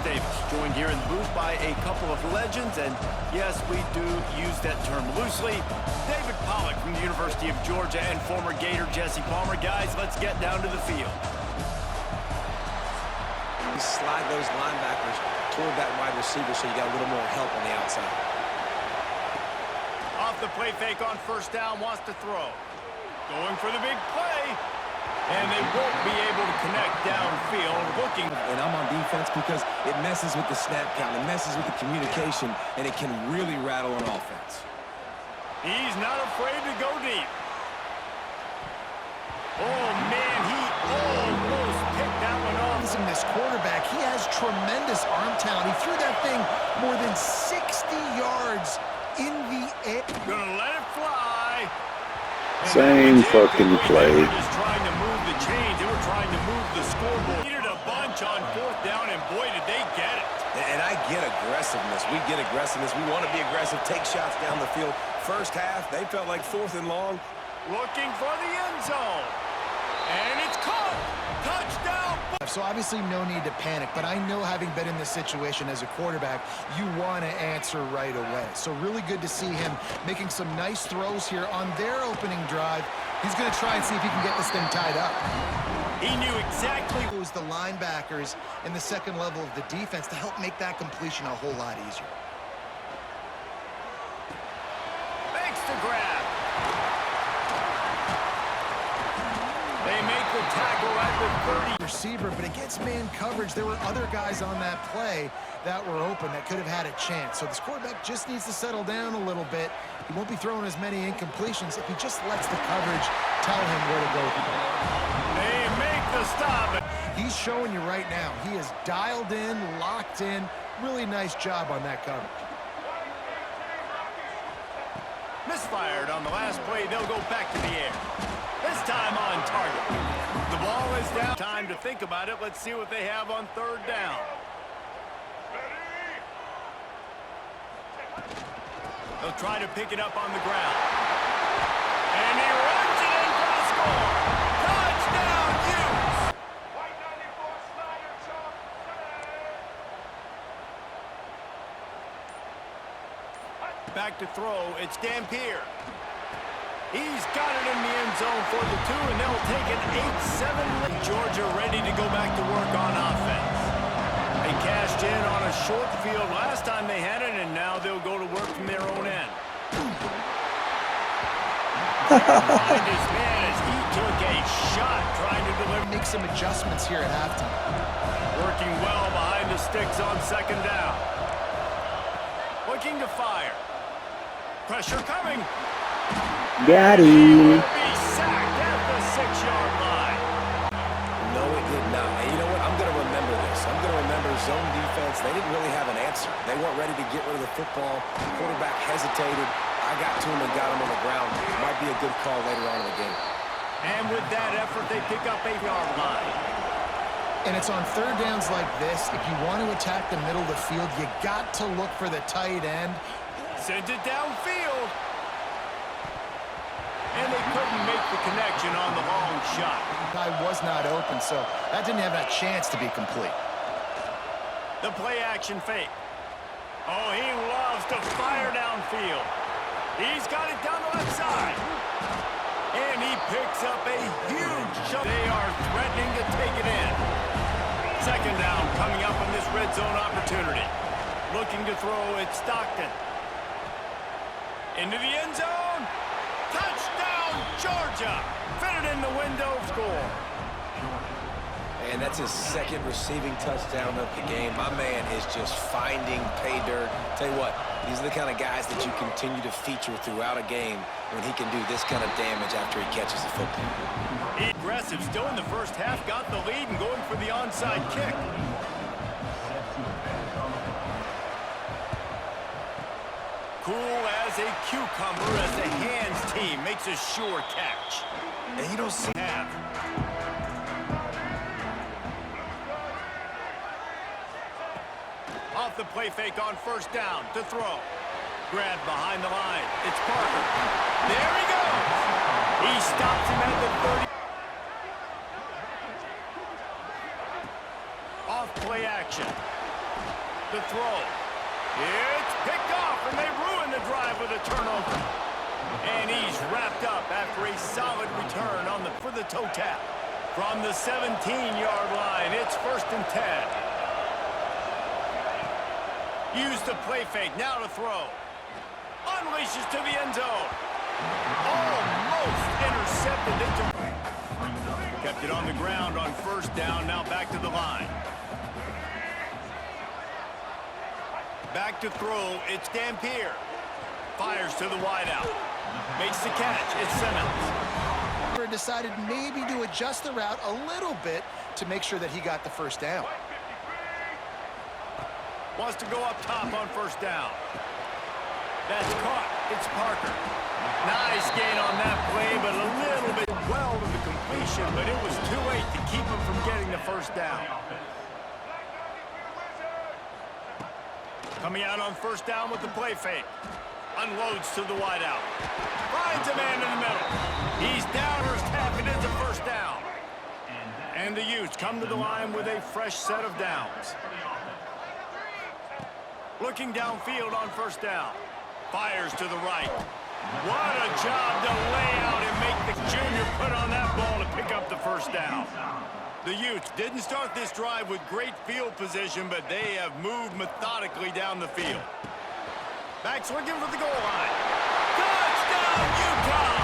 Davis, joined here in the booth by a couple of legends, and yes, we do use that term loosely. David Pollack from the University of Georgia and former Gator Jesse Palmer. Guys, let's get down to the field. You slide those linebackers toward that wide receiver so you got a little more help on the outside. Off the play fake on first down, wants to throw. Going for the big play. And they won't be able to connect downfield. Looking. And I'm on defense because it messes with the snap count. It messes with the communication, and it can really rattle an offense. He's not afraid to go deep. Oh, man, he almost picked that one off. Listen, this quarterback, he has tremendous arm talent. He threw that thing more than 60 yards in the air. Gonna let it fly. Same fucking play. They were just trying to move the chains. They were trying to move the scoreboard. Needed a bunch on fourth down, and boy, did they get it. And I get aggressiveness. We get aggressiveness. We want to be aggressive, take shots down the field. First half, they felt like 4th and long. Looking for the end zone. And it's caught. Touchdown. So obviously no need to panic, but I know having been in this situation as a quarterback, you want to answer right away. So really good to see him making some nice throws here on their opening drive. He's going to try and see if he can get this thing tied up. He knew exactly. It was the linebackers in the second level of the defense to help make that completion a whole lot easier. Makes the grab. They make the tackle at the 30. Receiver, but against man coverage, there were other guys on that play that were open that could have had a chance. So this quarterback just needs to settle down a little bit. He won't be throwing as many incompletions if he just lets the coverage tell him where to go with the ball. They make the stop. He's showing you right now. He is dialed in, locked in. Really nice job on that coverage. Misfired on the last play. They'll go back to the air. This time on target. The ball is down. Time to think about it. Let's see what they have on third down. They'll try to pick it up on the ground. And he runs it in for the score. Touchdown, Utes! Back to throw. It's Dampier. He's got it in the end zone for the 2, and they'll take an 8-7 lead. Georgia ready to go back to work on offense. They cashed in on a short field last time they had it, and now they'll go to work from their own end. Behind his man as he took a shot trying to deliver. Make some adjustments here at halftime. Working well behind the sticks on second down. Looking to fire. Pressure coming. Got him. Be sacked at the 6-yard line. No, it did not. And you know what? I'm going to remember this. I'm going to remember zone defense. They didn't really have an answer. They weren't ready to get rid of the football. Quarterback hesitated. I got to him and got him on the ground. Might be a good call later on in the game. And with that effort, they pick up 8-yard line. And it's on third downs like this. If you want to attack the middle of the field, you got to look for the tight end. Sent it downfield. And they couldn't make the connection on the long shot. Guy was not open, so that didn't have that chance to be complete. The play action fake. Oh, he loves to fire downfield. He's got it down the left side. And he picks up a huge shot. They are threatening to take it in. Second down coming up on this red zone opportunity. Looking to throw at Stockton. Into the end zone. Touchdown, Georgia. Fit it in the window. Score. And that's his second receiving touchdown of the game. My man is just finding pay dirt. Tell you what, these are the kind of guys that you continue to feature throughout a game when he can do this kind of damage after he catches the football. Aggressive, still in the first half, got the lead and going for the onside kick. Cool as a cucumber as the hands team makes a sure catch. And you don't see half. Off the play fake on first down to throw. Grab behind the line. It's Parker. There he goes. He stops him at the 30. Off play action. The throw. It's picked off, and they ruin the drive with a turnover. And he's wrapped up after a solid return for the toe tap. From the 17-yard line, it's 1st and 10. Use the play fake, now to throw. Unleashes to the end zone. Almost intercepted. Kept it on the ground on 1st down, now back to the line. Back to throw, it's Dampier. Fires to the wideout. Makes the catch, it's Simmons. Decided maybe to adjust the route a little bit to make sure that he got the 1st down. Wants to go up top on 1st down. That's caught, it's Parker. Nice gain on that play, but a little bit well to the completion, but it was too late to keep him from getting the 1st down. Coming out on 1st down with the play fake. Unloads to the wideout. Finds a man in the middle. He's down, first half, it is a 1st down. And the Utes come to the line with a fresh set of downs. Looking downfield on 1st down. Fires to the right. What a job to lay out and make the junior put on that ball to pick up the 1st down. The Utes didn't start this drive with great field position, but they have moved methodically down the field. Backs looking for the goal line. Touchdown, Utah!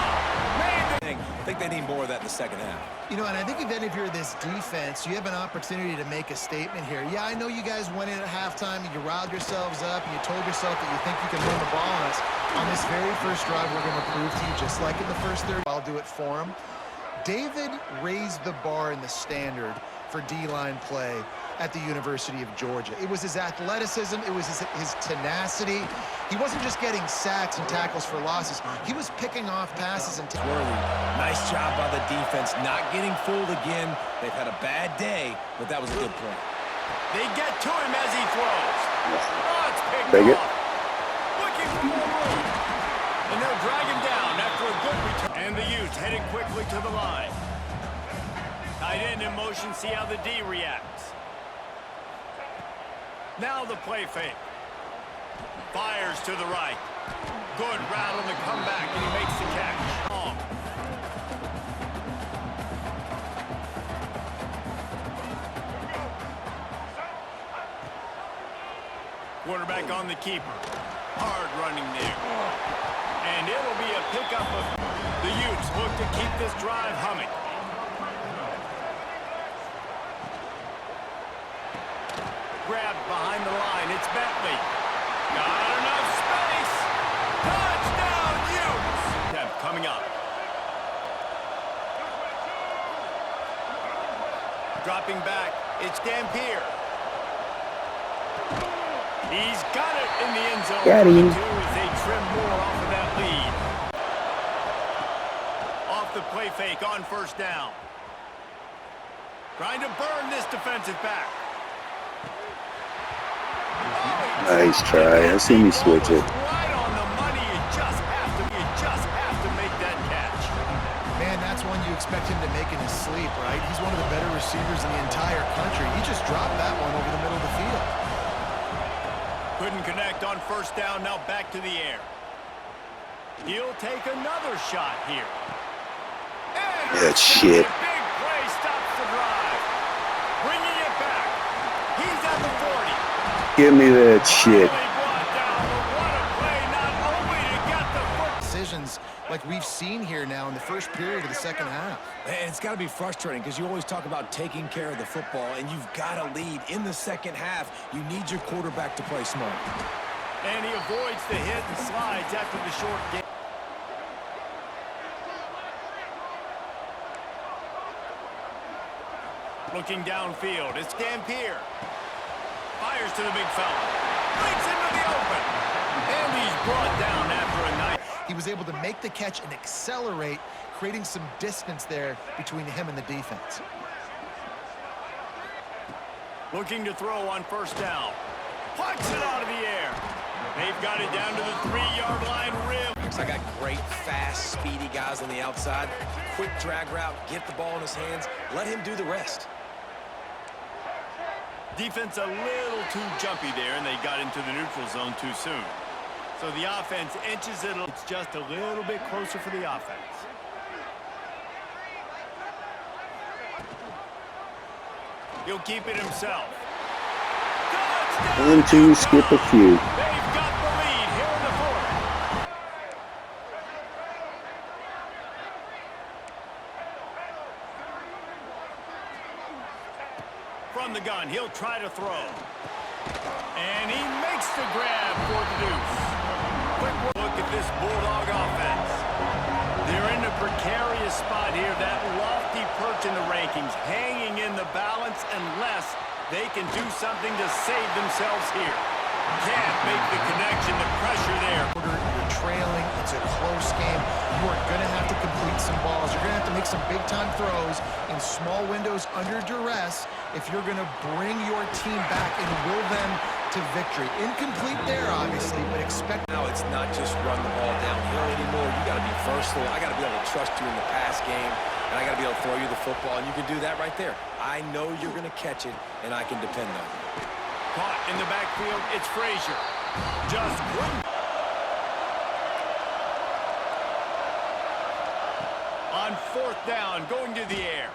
I think they need more of that in the 2nd half. You know, and I think if you're this defense, you have an opportunity to make a statement here. Yeah, I know you guys went in at halftime and you riled yourselves up and you told yourself that you think you can run the ball on us. On this very first drive, we're going to prove to you, just like in the first 30, I'll do it for him. David raised the bar in the standard for D-line play at the University of Georgia. It was his athleticism, it was his tenacity. He wasn't just getting sacks and tackles for losses. He was picking off passes and Nice job by the defense, not getting fooled again. They've had a bad day, but that was a good point. They get to him as he throws. Oh, it's picked Take it. off. Looking for more room. And they'll drag him down after a good return. And the Utes headed quickly to the line. Tight end in motion, see how the D reacts. Now the play fake. Fires to the right. Good route on the comeback, and he makes the catch. Long. Quarterback on the keeper. Hard running there. And it'll be a pickup of the Utes look to keep this drive humming. Grabbed behind the line. It's Bentley. Got enough space. Touchdown, Utes. Coming up. Dropping back. It's Dampier. He's got it in the end zone. Got him. As they trim more off of that lead. Off the play fake on 1st down. Trying to burn this defensive back. Nice try. I seen you switch it. Right on the money. You just have to make that catch. man, that's one you expect him to make in his sleep, right? He's one of the better receivers in the entire country. He just dropped that one over the middle of the field. Couldn't connect on 1st down, now back to the air. He'll take another shot here. And That shit. big play stops the drive. Bringing it back. He's at the 40. Give me that shit. Really brought down, but what a play, not only to get the foot. Decisions like we've seen here now in the first period of the second half. And it's got to be frustrating because you always talk about taking care of the football, and you've got to lead in the second half. You need your quarterback to play smart. And he avoids the hit and slides after the short game. Looking downfield, it's Dampier. Fires to the big fella. Breaks into the open. And he's brought down after a night. He was able to make the catch and accelerate, creating some distance there between him and the defense. Looking to throw on 1st down. Plucks it out of the air. They've got it down to the 3-yard line rim. I got great, fast, speedy guys on the outside. Quick drag route, get the ball in his hands, let him do the rest. Defense a little too jumpy there, and they got into the neutral zone too soon. So the offense inches it. It's just a little bit closer for the offense. He'll keep it himself. Touchdown! 1, 2, skip a few. They've got the lead here in the fourth. From the gun, he'll try to throw. And he makes the grab for the deuce. Quick look at this Bulldog offense. They're in a precarious spot here, that lofty perch in the rankings, hanging in the balance unless they can do something to save themselves here. Can't make the connection, the pressure there. You're trailing. It's a close game. You are going to have to complete some balls. You're going to have to make some big-time throws in small windows under duress if you're going to bring your team back and will them to victory. Incomplete there, obviously, but expect... Now it's not just run the ball downhill anymore. You got to be versatile. I got to be able to trust you in the pass game, and I got to be able to throw you the football, and you can do that right there. I know you're going to catch it, and I can depend on you. Caught in the backfield, it's Frazier. Just couldn't. On fourth down, going to the air.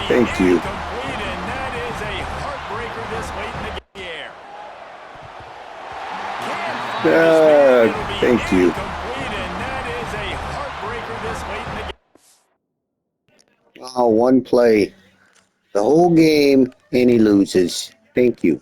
Thank you. And that is a heartbreaker this late in the air. Thank you. And that is a heartbreaker this late in the Oh, one play. The whole game, and he loses. Thank you.